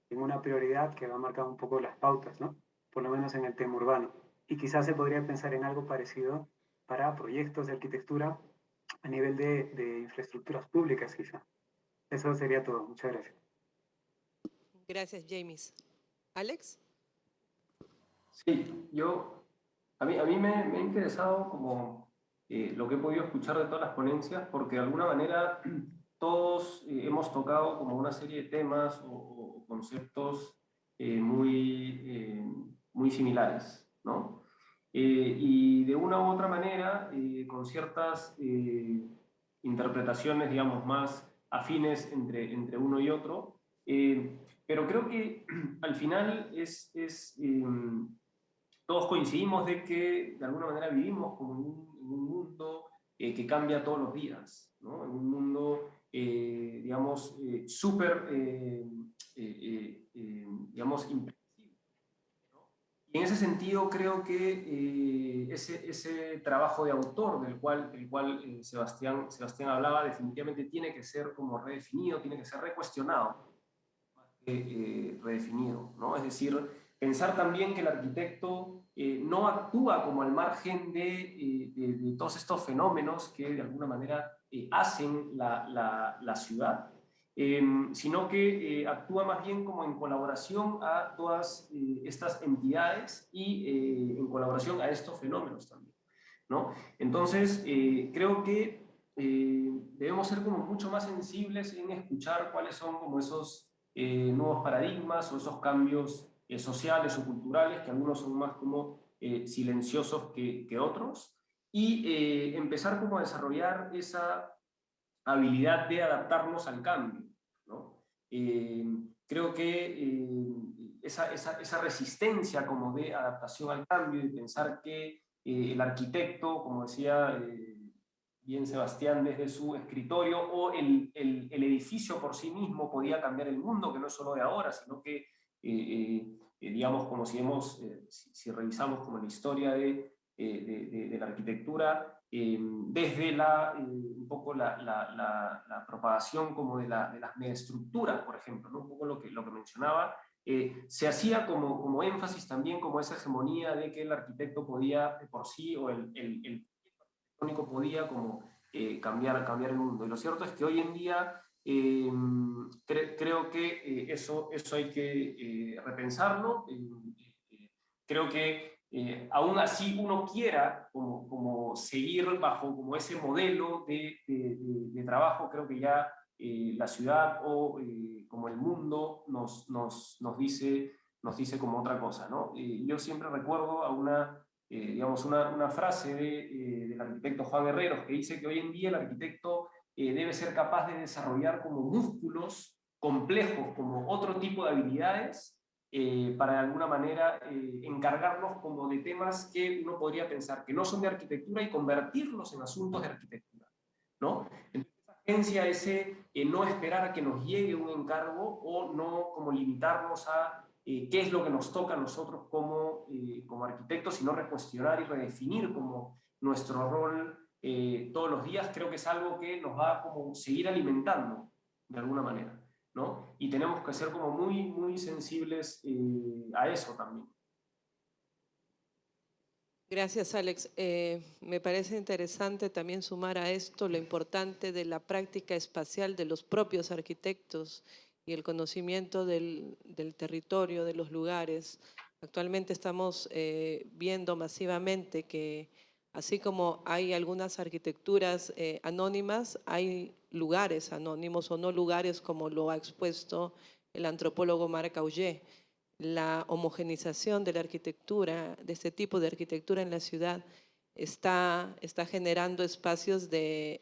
en una prioridad que va a marcar un poco las pautas, ¿no? por lo menos en el tema urbano. Y quizás se podría pensar en algo parecido para proyectos de arquitectura a nivel de infraestructuras públicas, quizá. Eso sería todo. Muchas gracias. Gracias, James. ¿Alex? Sí, a mí me ha interesado como lo que he podido escuchar de todas las ponencias, porque de alguna manera todos hemos tocado como una serie de temas o conceptos muy similares, ¿no? Y de una u otra manera, con ciertas interpretaciones, digamos, más afines entre uno y otro, pero creo que al final todos coincidimos de que de alguna manera vivimos como en un mundo que cambia todos los días, ¿no? En un mundo, digamos, súper, digamos, impredecible, ¿no? Y en ese sentido creo que ese trabajo de autor del cual Sebastián hablaba definitivamente tiene que ser como redefinido, tiene que ser recuestionado redefinido, ¿no? Es decir, pensar también que el arquitecto no actúa como al margen de todos estos fenómenos que de alguna manera hacen la ciudad, sino que actúa más bien como en colaboración a todas estas entidades y en colaboración a estos fenómenos también, ¿no? Entonces, creo que debemos ser como mucho más sensibles en escuchar cuáles son como esos nuevos paradigmas o esos cambios sociales o culturales, que algunos son más como silenciosos que otros, y empezar como a desarrollar esa habilidad de adaptarnos al cambio, ¿no? Creo que esa resistencia como de adaptación al cambio y pensar que el arquitecto, como decía bien Sebastián, desde su escritorio o el edificio por sí mismo podía cambiar el mundo, que no es solo de ahora, sino que, digamos, como si revisamos como la historia de la arquitectura, desde un poco la propagación como de las megaestructuras, por ejemplo, ¿no? Un poco lo que mencionaba, se hacía como énfasis también como esa hegemonía de que el arquitecto podía por sí o el arquitectónico podía como cambiar el mundo. Y lo cierto es que hoy en día creo que eso hay que repensarlo. Creo que aún así uno quiera como seguir bajo como ese modelo de trabajo, creo que ya la ciudad o como el mundo nos dice como otra cosa, ¿no? Yo siempre recuerdo digamos, una frase del arquitecto Juan Herreros que dice que hoy en día el arquitecto debe ser capaz de desarrollar como músculos complejos, como otro tipo de habilidades, para de alguna manera encargarnos como de temas que uno podría pensar que no son de arquitectura y convertirlos en asuntos de arquitectura, ¿no? Entonces, esa agencia, no esperar a que nos llegue un encargo o no como limitarnos a qué es lo que nos toca a nosotros como arquitectos, sino recuestionar y redefinir como nuestro rol todos los días, creo que es algo que nos va a como seguir alimentando de alguna manera, ¿no? Y tenemos que ser como muy sensibles a eso también. Gracias, Alex. Me parece interesante también sumar a esto lo importante de la práctica espacial de los propios arquitectos y el conocimiento del territorio, de los lugares. Actualmente estamos viendo masivamente que así como hay algunas arquitecturas anónimas, hay lugares anónimos o no lugares como lo ha expuesto el antropólogo Marc Augé. La homogenización de la arquitectura, de este tipo de arquitectura en la ciudad, está generando espacios de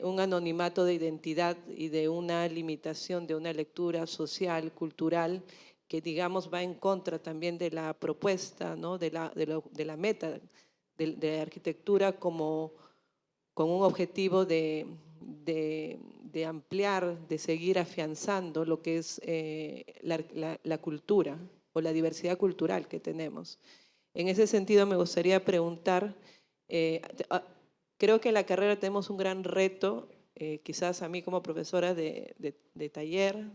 un anonimato de identidad y de una limitación de una lectura social, cultural, que digamos va en contra también de la propuesta, ¿no? de la meta de arquitectura como con un objetivo de ampliar, de seguir afianzando lo que es la cultura o la diversidad cultural que tenemos. En ese sentido, me gustaría preguntar, creo que en la carrera tenemos un gran reto, quizás a mí como profesora de taller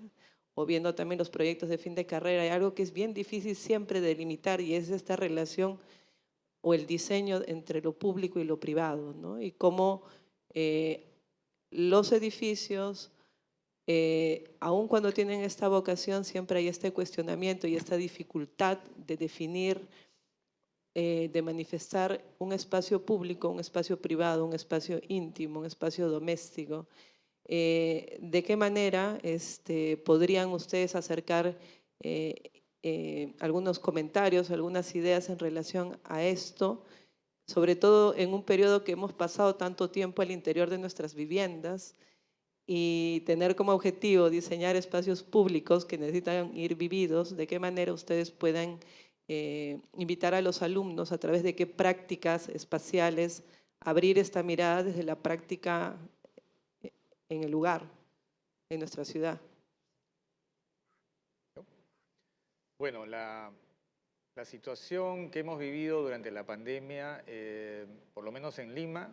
o viendo también los proyectos de fin de carrera, hay algo que es bien difícil siempre delimitar y es esta relación o el diseño entre lo público y lo privado, ¿no? Y cómo los edificios, aun cuando tienen esta vocación, siempre hay este cuestionamiento y esta dificultad de definir, de manifestar un espacio público, un espacio privado, un espacio íntimo, un espacio doméstico. ¿De qué manera podrían ustedes acercar algunos comentarios, algunas ideas en relación a esto, sobre todo en un periodo que hemos pasado tanto tiempo al interior de nuestras viviendas y tener como objetivo diseñar espacios públicos que necesitan ir vividos? ¿De qué manera ustedes puedan invitar a los alumnos a través de qué prácticas espaciales abrir esta mirada desde la práctica en el lugar, en nuestra ciudad? Bueno, la situación que hemos vivido durante la pandemia, por lo menos en Lima,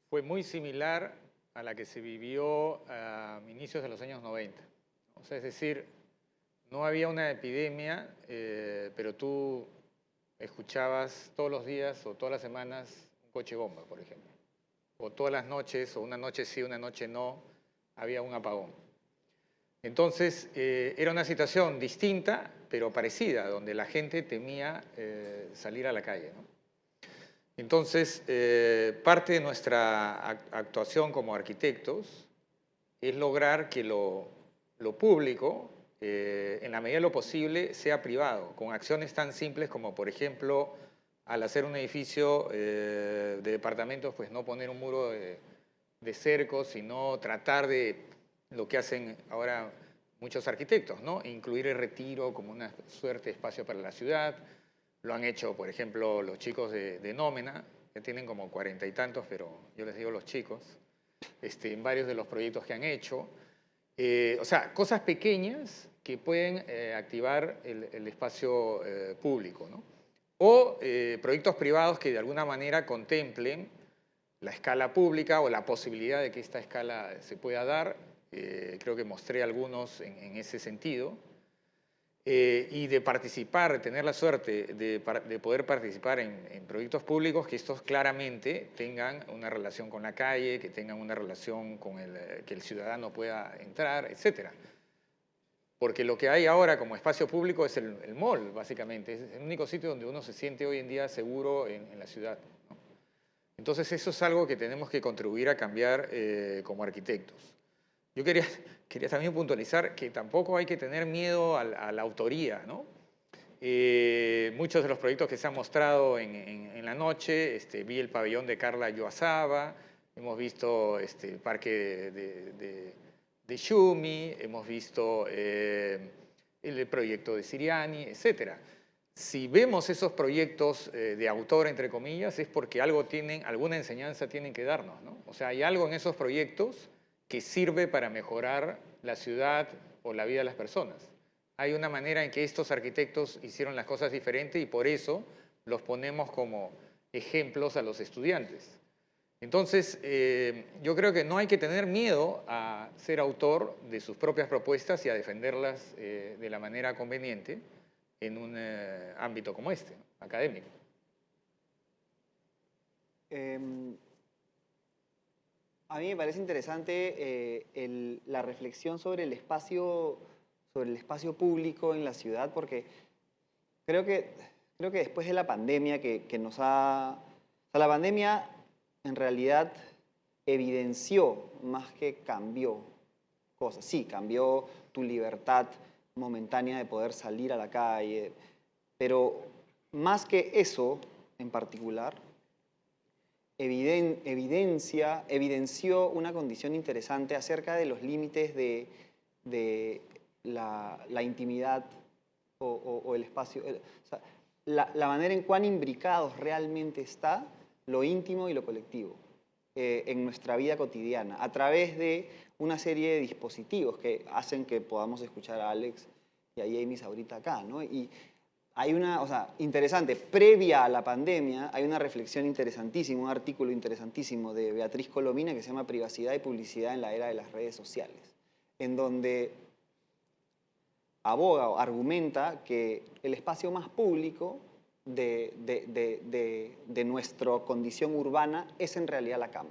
fue muy similar a la que se vivió a inicios de los años 90. O sea, es decir, no había una epidemia, pero tú escuchabas todos los días o todas las semanas un coche bomba, por ejemplo. O todas las noches, o una noche sí, una noche no, había un apagón. Entonces, era una situación distinta, pero parecida, donde la gente temía salir a la calle, ¿no? Entonces, parte de nuestra actuación como arquitectos es lograr que lo público, en la medida de lo posible, sea privado, con acciones tan simples como, por ejemplo, al hacer un edificio de departamentos, pues no poner un muro de cerco, sino tratar de lo que hacen ahora muchos arquitectos, ¿no? Incluir el retiro como una suerte de espacio para la ciudad. Lo han hecho, por ejemplo, los chicos de Nómena, que tienen como 40 y tantos, pero yo les digo los chicos, en varios de los proyectos que han hecho. O sea, cosas pequeñas que pueden activar el espacio público, ¿no? O proyectos privados que de alguna manera contemplen la escala pública o la posibilidad de que esta escala se pueda dar. Creo que mostré algunos en ese sentido. Y de participar, de tener la suerte de poder participar en proyectos públicos que estos claramente tengan una relación con la calle, que tengan una relación con que el ciudadano pueda entrar, etc. Porque lo que hay ahora como espacio público es el mall, básicamente. Es el único sitio donde uno se siente hoy en día seguro en la ciudad, ¿no? Entonces eso es algo que tenemos que contribuir a cambiar como arquitectos. Yo quería también puntualizar que tampoco hay que tener miedo a la autoría, ¿no? Muchos de los proyectos que se han mostrado en la noche, vi el pabellón de Carla Yoazaba, hemos visto el parque de Xumi, hemos visto el proyecto de Siriani, etc. Si vemos esos proyectos de autor, entre comillas, es porque algo tienen, alguna enseñanza tienen que darnos, ¿no? O sea, hay algo en esos proyectos que sirve para mejorar la ciudad o la vida de las personas. Hay una manera en que estos arquitectos hicieron las cosas diferentes y por eso los ponemos como ejemplos a los estudiantes. Entonces, yo creo que no hay que tener miedo a ser autor de sus propias propuestas y a defenderlas de la manera conveniente en un ámbito como este, ¿no? Académico. A mí me parece interesante la reflexión sobre el espacio público en la ciudad, porque creo que después de la pandemia que nos ha... O sea, la pandemia en realidad evidenció más que cambió cosas. Sí, cambió tu libertad momentánea de poder salir a la calle, pero más que eso en particular, evidenció una condición interesante acerca de los límites de la intimidad o el espacio. O sea, la manera en cuán imbricados realmente está lo íntimo y lo colectivo en nuestra vida cotidiana, a través de una serie de dispositivos que hacen que podamos escuchar a Alex y a James ahorita acá, ¿no? Y hay una, o sea, interesante, previa a la pandemia, hay una reflexión interesantísima, un artículo interesantísimo de Beatriz Colomina que se llama Privacidad y Publicidad en la Era de las Redes Sociales, en donde aboga o argumenta que el espacio más público de nuestra condición urbana es en realidad la cama.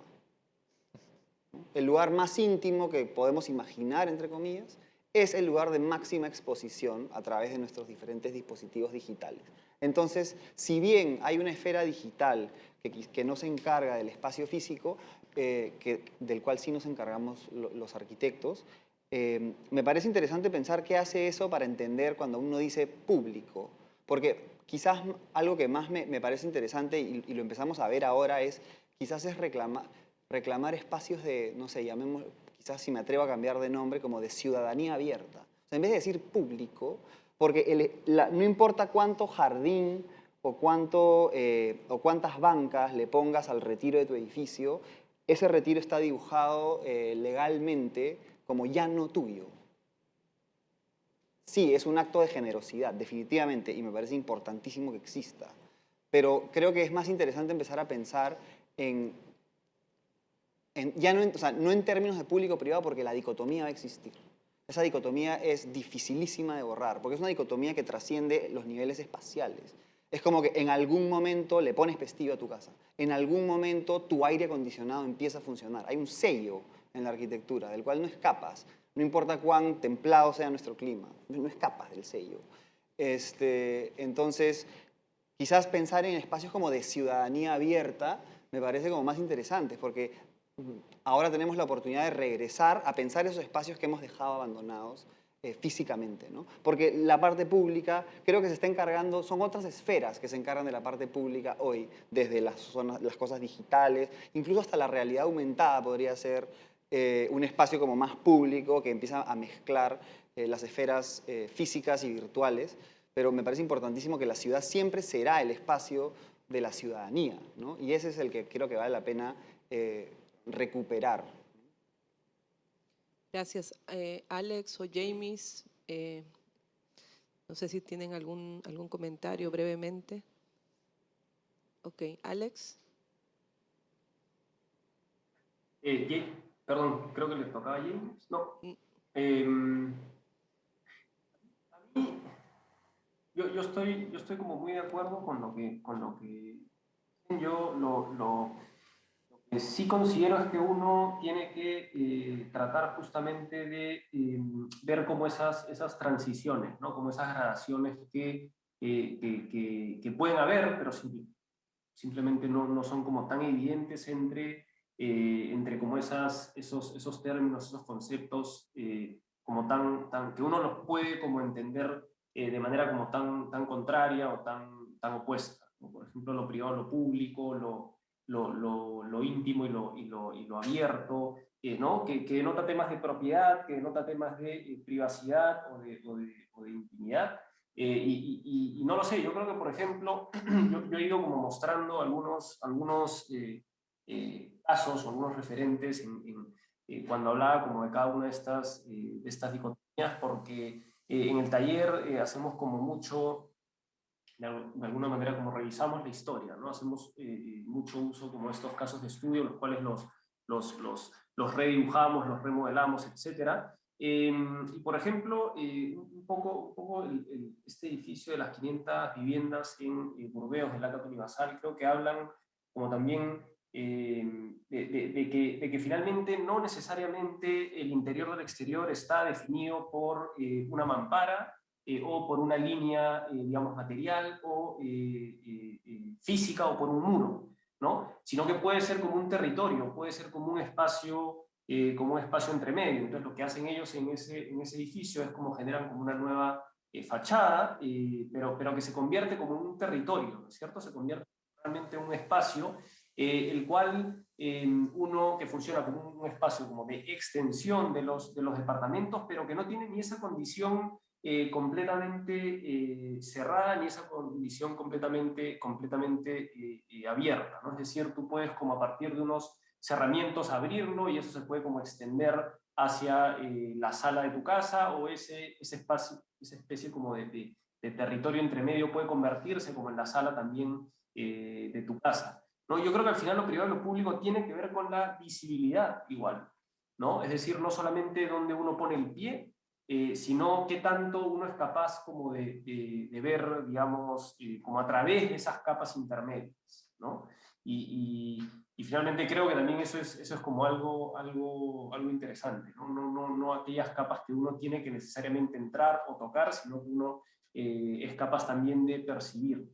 El lugar más íntimo que podemos imaginar, entre comillas, es el lugar de máxima exposición a través de nuestros diferentes dispositivos digitales. Entonces, si bien hay una esfera digital que no se encarga del espacio físico, del cual sí nos encargamos los arquitectos, me parece interesante pensar qué hace eso para entender cuando uno dice público. Porque quizás algo que más me parece interesante y lo empezamos a ver ahora quizás es reclamar espacios de, no sé, llamémoslo, quizás si me atrevo a cambiar de nombre, como de ciudadanía abierta. O sea, en vez de decir público, porque no importa cuánto jardín o cuántas bancas le pongas al retiro de tu edificio, ese retiro está dibujado legalmente como ya no tuyo. Sí, es un acto de generosidad, definitivamente, y me parece importantísimo que exista. Pero creo que es más interesante empezar a pensar no en términos de público-privado, porque la dicotomía va a existir. Esa dicotomía es dificilísima de borrar, porque es una dicotomía que trasciende los niveles espaciales. Es como que en algún momento le pones pestillo a tu casa. En algún momento tu aire acondicionado empieza a funcionar. Hay un sello en la arquitectura del cual no escapas. No importa cuán templado sea nuestro clima, no escapas del sello. Entonces, quizás pensar en espacios como de ciudadanía abierta me parece como más interesante, porque ahora tenemos la oportunidad de regresar a pensar esos espacios que hemos dejado abandonados físicamente, ¿no? Porque la parte pública creo que se está encargando, son otras esferas que se encargan de la parte pública hoy, desde las cosas digitales, incluso hasta la realidad aumentada podría ser un espacio como más público que empieza a mezclar las esferas físicas y virtuales, pero me parece importantísimo que la ciudad siempre será el espacio de la ciudadanía, ¿no? Y ese es el que creo que vale la pena recuperar. Gracias. Alex o James, no sé si tienen algún comentario brevemente. Ok, Alex. Perdón, creo que le tocaba a James. No. A mí, yo estoy como muy de acuerdo con lo que yo lo que sí considero es que uno tiene que tratar justamente de ver como esas transiciones, ¿no? Como esas gradaciones que pueden haber, pero simplemente no son como tan evidentes entre como esos términos, esos conceptos, como que uno los puede como entender de manera como tan contraria o tan opuesta, ¿no? Por ejemplo, lo privado, lo público, lo íntimo y lo abierto, ¿no? que denota temas de propiedad, que denota temas de privacidad o de intimidad. Y no lo sé, yo creo que, por ejemplo, yo he ido como mostrando algunos casos o algunos referentes cuando hablaba como de cada una de estas dicotomías, porque en el taller hacemos como mucho, de alguna manera como revisamos la historia, ¿no? Hacemos mucho uso como estos casos de estudio, los cuales los redibujamos, los remodelamos, etc. Y por ejemplo, un poco este edificio de las 500 viviendas en Burdeos, de Laca Universal, creo que hablan como también de que finalmente no necesariamente el interior del exterior está definido por una mampara, o por una línea, digamos, material o física o por un muro, ¿no? Sino que puede ser como un territorio, puede ser como un espacio entre medio. Entonces lo que hacen ellos en ese edificio es como generan como una nueva fachada, pero que se convierte como en un territorio, ¿no es cierto? Se convierte realmente en un espacio, el cual uno que funciona como un espacio como de extensión de los departamentos, pero que no tiene ni esa condición completamente cerrada ni esa condición completamente abierta, ¿no? Es decir, tú puedes como a partir de unos cerramientos abrirlo y eso se puede como extender hacia la sala de tu casa, o ese espacio, esa especie como de territorio entre medio puede convertirse como en la sala también de tu casa, ¿no? Yo creo que al final lo privado y lo público tiene que ver con la visibilidad igual, ¿no? Es decir, no solamente donde uno pone el pie, sino qué tanto uno es capaz como de ver, digamos, como a través de esas capas intermedias, ¿no? Y finalmente creo que también eso es como algo interesante, ¿no? No aquellas capas que uno tiene que necesariamente entrar o tocar, sino que uno es capaz también de percibir.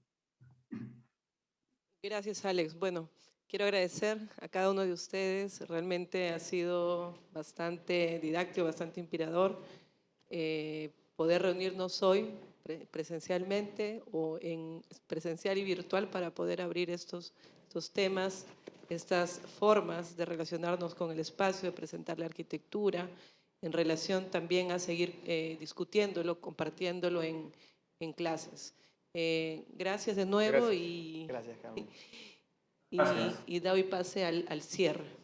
Gracias, Alex. Bueno, quiero agradecer a cada uno de ustedes. Realmente ha sido bastante didáctico, bastante inspirador poder reunirnos hoy presencialmente o en presencial y virtual para poder abrir estos temas, estas formas de relacionarnos con el espacio, de presentar la arquitectura, en relación también a seguir discutiéndolo, compartiéndolo en clases. Gracias de nuevo. Gracias. Y Gracias, Carmen. Gracias. y doy pase al cierre.